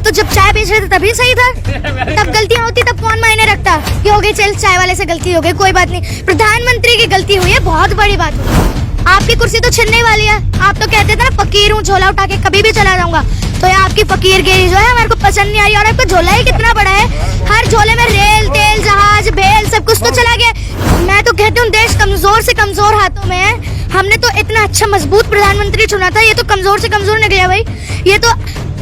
तो जब चाय बेच रहे थे तभी सही था, तब गलतियां होती तब कौन मायने रखता कि हो गई चल चाय वाले से गलती हो गई कोई बात नहीं। प्रधानमंत्री की गलती हुई है, बहुत बड़ी बात हुई। आपकी कुर्सी तो छिनने वाली है। आप तो कहते थे ना फकीर हूँ, झोला उठा के कभी भी चला जाऊंगा, तो ये आपकी फकीरगिरी जो है हमारे को पसंद नहीं आ रही। और आपका झोला ही कितना बड़ा है, हर झोले में रेल तेल जहाज भेल सब कुछ तो चला गया। मैं तो कहती हूँ देश कमजोर से कमजोर हाथों में है। हमने तो इतना अच्छा मजबूत प्रधानमंत्री चुना था, ये तो कमजोर से कमजोर निकला भाई। ये तो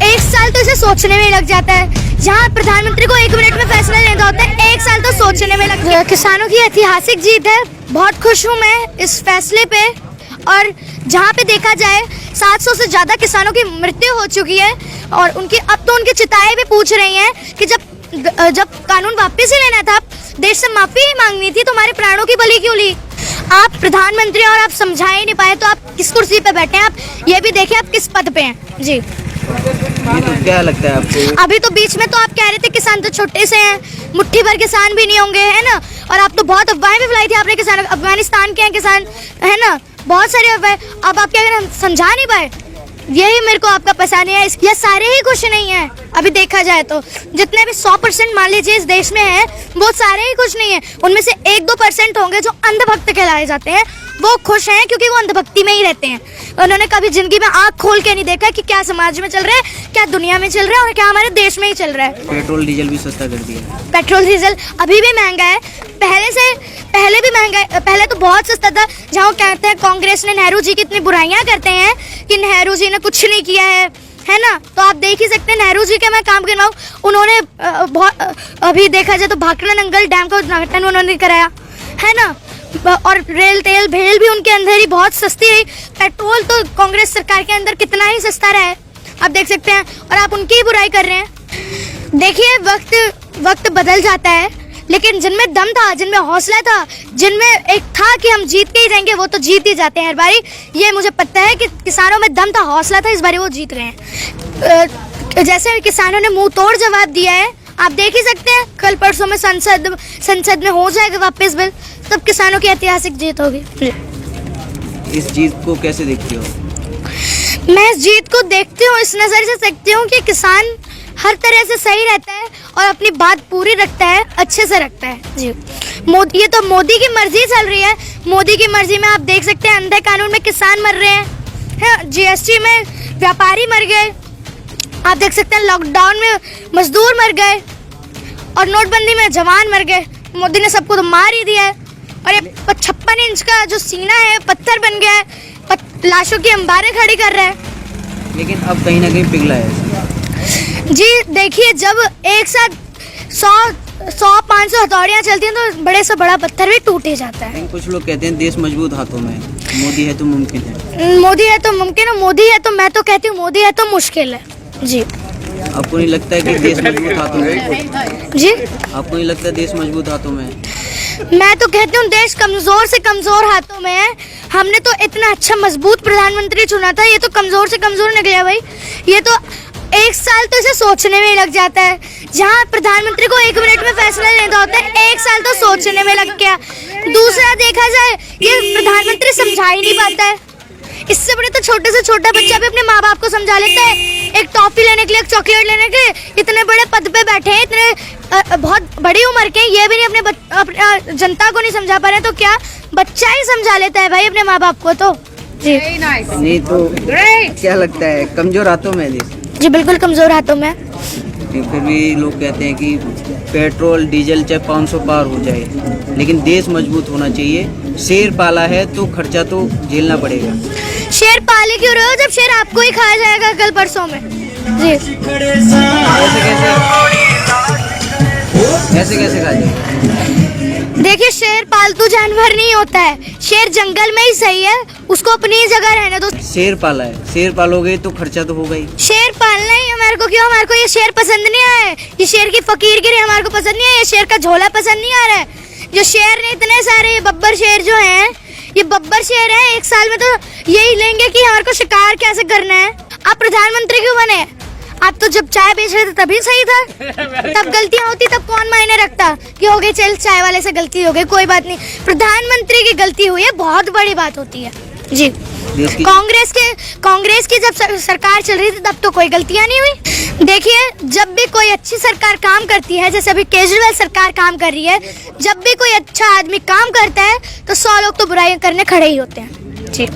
एक साल तो इसे सोचने में लग जाता है, जहाँ प्रधानमंत्री को 1 मिनट में फैसला लेना होता है 1 साल तो सोचने में लग जाता है। किसानों की ऐतिहासिक जीत है, बहुत खुश हूँ मैं इस फैसले पे। और जहाँ पे देखा जाए 700 से ज्यादा किसानों की मृत्यु हो चुकी है और उनकी अब तो उनकी चिताएं भी पूछ रही हैं कि जब कानून वापस ही लेना था, देश से माफी ही मांगनी थी, तो हमारे प्राणों की बलि क्यों ली? आप प्रधानमंत्री और आप समझा ही नहीं पाए, तो आप किस कुर्सी पे बैठे हैं? आप ये भी देखिए आप किस पद पे हैं जी। ये तो क्या लगता है आपको? अभी तो बीच में तो आप कह रहे थे किसान तो छोटे से हैं, मुट्ठी भर किसान भी नहीं होंगे, है ना? और आप तो बहुत अफवाहें भी फैलाई थी आपने, किसान अफगानिस्तान के हैं किसान, है ना? बहुत सारे अफवाहें। अब आप क्या करें, हम समझा नहीं पाए, यही मेरे को आपका पसंद है। ये सारे ही खुश नहीं है। अभी देखा जाए तो जितने भी 100% मान लीजिए इस देश में है, वो सारे ही खुश नहीं है। उनमें से 1-2% होंगे जो अंधभक्त कहलाए जाते हैं, वो खुश हैं क्योंकि वो अंधभक्ति में ही रहते हैं। उन्होंने कभी जिंदगी में आंख खोल के नहीं देखा कि क्या समाज में चल रहा है, क्या दुनिया में चल रहा है और क्या हमारे देश में ही चल रहा है। पेट्रोल डीजल भी सस्ता कर दिया। पेट्रोल डीजल अभी भी महंगा है, पहले भी महंगा है। पहले तो बहुत सस्ता था। जहाँ वो कहते हैं कांग्रेस ने नेहरू जी की इतनी बुराइयां करते हैं कि नेहरू जी ने कुछ नहीं किया है ना? तो आप देख ही सकते हैं नेहरू जी का मैं काम करवाऊँ, उन्होंने अभी देखा जाए तो भाखड़ा नंगल डैम का उद्घाटन उन्होंने कराया, है ना? और रेल तेल भेल भी उनके अंदर ही बहुत सस्ती रही। पेट्रोल तो कांग्रेस सरकार के अंदर कितना ही सस्ता रहा है, आप देख सकते हैं, और आप उनकी ही बुराई कर रहे हैं। देखिए वक्त बदल जाता है, लेकिन जिनमें दम था, जिनमें हौसला था, जिनमें एक था कि हम जीत के ही रहेंगे, वो तो जीत ही जाते हैं हर बारी। ये मुझे पता है कि किसानों में दम था, हौसला था, इस बारी वो जीत रहे हैं। जैसे किसानों ने मुंह तोड़ जवाब दिया है, आप देख ही सकते हैं। कल परसों में संसद में हो जाएगा वापस बिल, तब किसानों की ऐतिहासिक जीत होगी। इस जीत को कैसे देखती हो? मैं इस जीत को देखती हूँ इस नज़र से देखती हूँ कि किसान हर तरह से सही रहता है और अपनी बात पूरी रखता है, अच्छे से रखता है जी। ये तो मोदी की मर्जी चल रही है। मोदी की मर्जी में आप देख सकते हैं अंधे कानून में किसान मर रहे हैं, जीएसटी में व्यापारी मर गए, आप देख सकते हैं लॉकडाउन में मजदूर मर गए और नोटबंदी में जवान मर गए। मोदी ने सबको तो मार ही दिया है। और ये 56 इंच का जो सीना है पत्थर बन गया है, लाशों की अंबारें खड़ी कर रहा है। लेकिन अब कहीं ना कहीं पिघला है जी। देखिए जब एक साथ 100-500 हथौड़ियाँ चलती हैं तो बड़े से बड़ा पत्थर भी टूट ही जाता है। कुछ लोग कहते हैं देश मजबूत हाथों में, मोदी है तो मुमकिन है। मोदी है तो मुमकिन है, मोदी है तो मैं तो कहती हूँ मोदी है तो मुश्किल है जी। आपको नहीं लगता है कि देश मजबूत हाथों में जी? आपको नहीं लगता देश मजबूत हाथों में है? मैं तो कहती हूँ देश कमजोर से कमजोर हाथों में है। हमने तो इतना अच्छा मजबूत प्रधानमंत्री चुना था, ये तो कमजोर से कमजोर निकला भाई। ये तो 1 साल तो इसे सोचने में लग जाता है, जहाँ प्रधानमंत्री को 1 मिनट में फैसला लेना होता है 1 साल तो सोचने में लग गया। दूसरा देखा जाए ये प्रधानमंत्री समझा ही नहीं पाता है। इससे बड़े तो छोटे से छोटा बच्चा भी अपने माँ बाप को समझा लेता है। एक टॉफी लेने के लिए, एक चॉकलेट लेने के लिए इतने बड़े पद पे बैठे हैं, इतने बहुत बड़ी उम्र के, ये भी नहीं अपने जनता को नहीं समझा पा रहे, तो क्या बच्चा ही समझा लेता है भाई अपने माँ बाप को? तो जी नहीं तो क्या लगता है कमजोर हाथों में देश? जी बिल्कुल कमजोर हाथों में। फिर भी लोग कहते हैं कि पेट्रोल डीजल चाहे 500 पार हो जाए, लेकिन देश मजबूत होना चाहिए। शेर पाला है तो खर्चा तो झेलना पड़ेगा। शेर पाले क्यों रहे हो जब शेर आपको ही खाया जाएगा कल परसों में जी? ऐसे कैसे खा जाएगा? देखिए शेर पालतू जानवर नहीं होता है, शेर जंगल में ही सही है, उसको अपनी जगह रहने दो। शेर पाला है, शेर पालोगे तो खर्चा तो होगा ही। शेर पालना ही हमारे को क्यों? हमारे को ये शेर पसंद नहीं आया है, ये शेर की फकीरगिरी हमारे को पसंद नहीं है, ये शेर का झोला पसंद नहीं आ रहा है। जो शेर ने इतने सारे बब्बर शेर जो हैं, ये बब्बर शेर है, 1 साल में तो यही लेंगे कि हमारे को शिकार कैसे करना है। आप प्रधानमंत्री क्यों बने? आप तो जब चाय बेच रहे थे तभी सही था, तब गलतियां होती तब कौन मायने रखता कि हो गई चल चाय वाले से गलती हो गई कोई बात नहीं। प्रधानमंत्री की गलती हुई है, बहुत बड़ी बात होती है जी। कांग्रेस की जब सरकार चल रही थी तब तो कोई गलतियां नहीं हुई। देखिए, जब भी कोई अच्छी सरकार काम करती है, जैसे अभी केजरीवाल सरकार काम कर रही है, जब भी कोई अच्छा आदमी काम करता है तो 100 लोग तो बुराई करने खड़े ही होते हैं जी।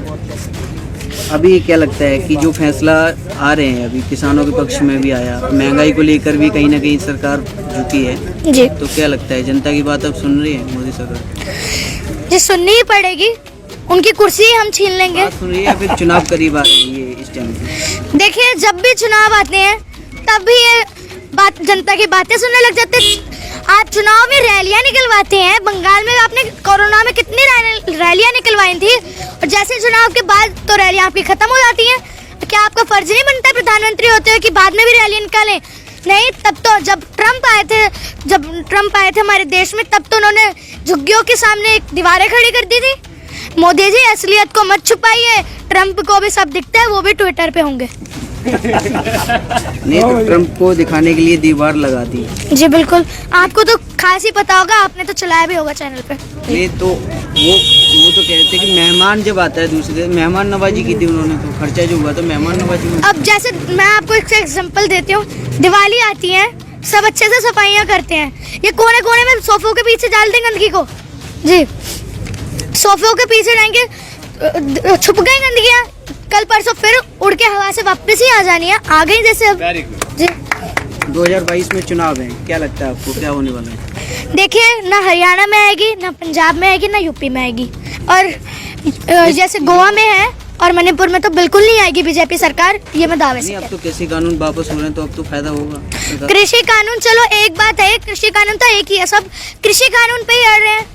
अभी क्या लगता है कि जो फैसला आ रहे हैं अभी किसानों के पक्ष में भी आया, महंगाई को लेकर भी कहीं ना कहीं सरकार झुकी है जी, तो क्या लगता है जनता की बात अब सुन रही है मोदी सरकार? जी सुननी ही पड़ेगी, उनकी कुर्सी ही हम छीन लेंगे। बात सुन रही है या फिर चुनाव करीब आ रही है इस टाइम पे? देखिए, जब भी चुनाव आते हैं तब भी ये बात जनता की बातें सुनने लग जाते हैं। आप चुनाव में रैलियां निकलवाते हैं, बंगाल में आपने कोरोना में कितनी रैलियां निकलवाई थी, और जैसे चुनाव के बाद तो रैलियां आपकी खत्म हो जाती हैं। तो क्या आपका फर्ज नहीं बनता प्रधानमंत्री होते हुए कि बाद में भी रैलियां निकालें? नहीं, तब तो जब ट्रम्प आए थे हमारे देश में, तब तो उन्होंने झुग्गियों के सामने एक दीवारें खड़ी कर दी थी। मोदी जी, असलियत को मत छुपाइए, ट्रम्प को भी सब दिखता है, वो भी ट्विटर पे होंगे। नहीं तो ट्रम्प को दिखाने के लिए दीवार लगा दी। जी बिल्कुल, आपको तो खास ही पता होगा, आपने तो चलाया भी होगा चैनल पे। ये तो वो तो कहते हैं कि मेहमान जब आता है दूसरे, मेहमान नवाजी की थी उन्होंने, तो खर्चा जो हुआ तो मेहमान नवाजी में। अब जैसे मैं आपको एक एग्जांपल देती हूँ, दिवाली आती है, सब अच्छे से सफाइयाँ करते हैं, ये कोने कोने में सोफों के पीछे डाल दें गंदगी को। जी, सोफों के पीछे जाएंगे, छुप गई गंदगियाँ, कल परसों फिर उड़ के हवा से वापस ही आ जानी है, आ गई जैसे अब। जी, 2022 में चुनाव है, क्या लगता है आपको क्या होने वाला है? देखिए, ना हरियाणा में आएगी, ना पंजाब में आएगी, ना यूपी में आएगी, और जैसे गोवा में है और मणिपुर में तो बिल्कुल नहीं आएगी बीजेपी सरकार, ये मैं दावे से। नहीं, अब तो कृषि कानून वापस हो रहे हैं तो अब तो फायदा होगा। कृषि कानून, चलो एक बात है, कृषि कानून तो एक ही है, सब कृषि कानून पे ही अड़ रहे हैं।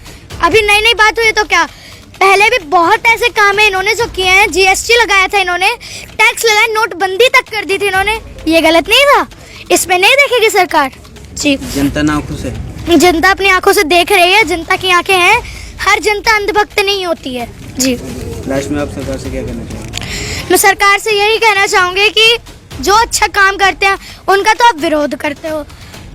अभी नई नई बात हुई तो क्या, पहले भी बहुत ऐसे काम है इन्होंने जो किए हैं, जीएसटी लगाया था इन्होंने, टैक्स लगाया, नोटबंदी तक कर दी थी इन्होंने, ये गलत नहीं था? इसमें नहीं देखेगी सरकार? जी, जनता ना खुश है, जनता अपनी आंखों से देख रही है, जनता की आंखें हैं, हर जनता अंधभक्त नहीं होती है। जी, लास्ट में आप सरकार से क्या कहना चाहेंगे? मैं सरकार से यही कहना चाहूंगी कि जो अच्छा काम करते हैं उनका तो आप विरोध करते हो,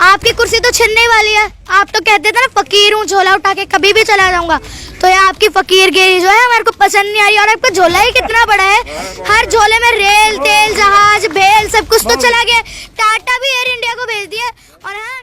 आपकी कुर्सी तो छिनने वाली है। आप तो कहते थे ना, फकीर हूँ, झोला उठा के कभी भी चला जाऊंगा, तो ये आपकी फकीरगिरी जो है हमारे को पसंद नहीं आ रही। और आपका झोला ही कितना बड़ा है, हर झोले में रेल, तेल, जहाज, भेल सब कुछ तो चला गया, टाटा भी एयर इंडिया को भेज दिया। और हाँ,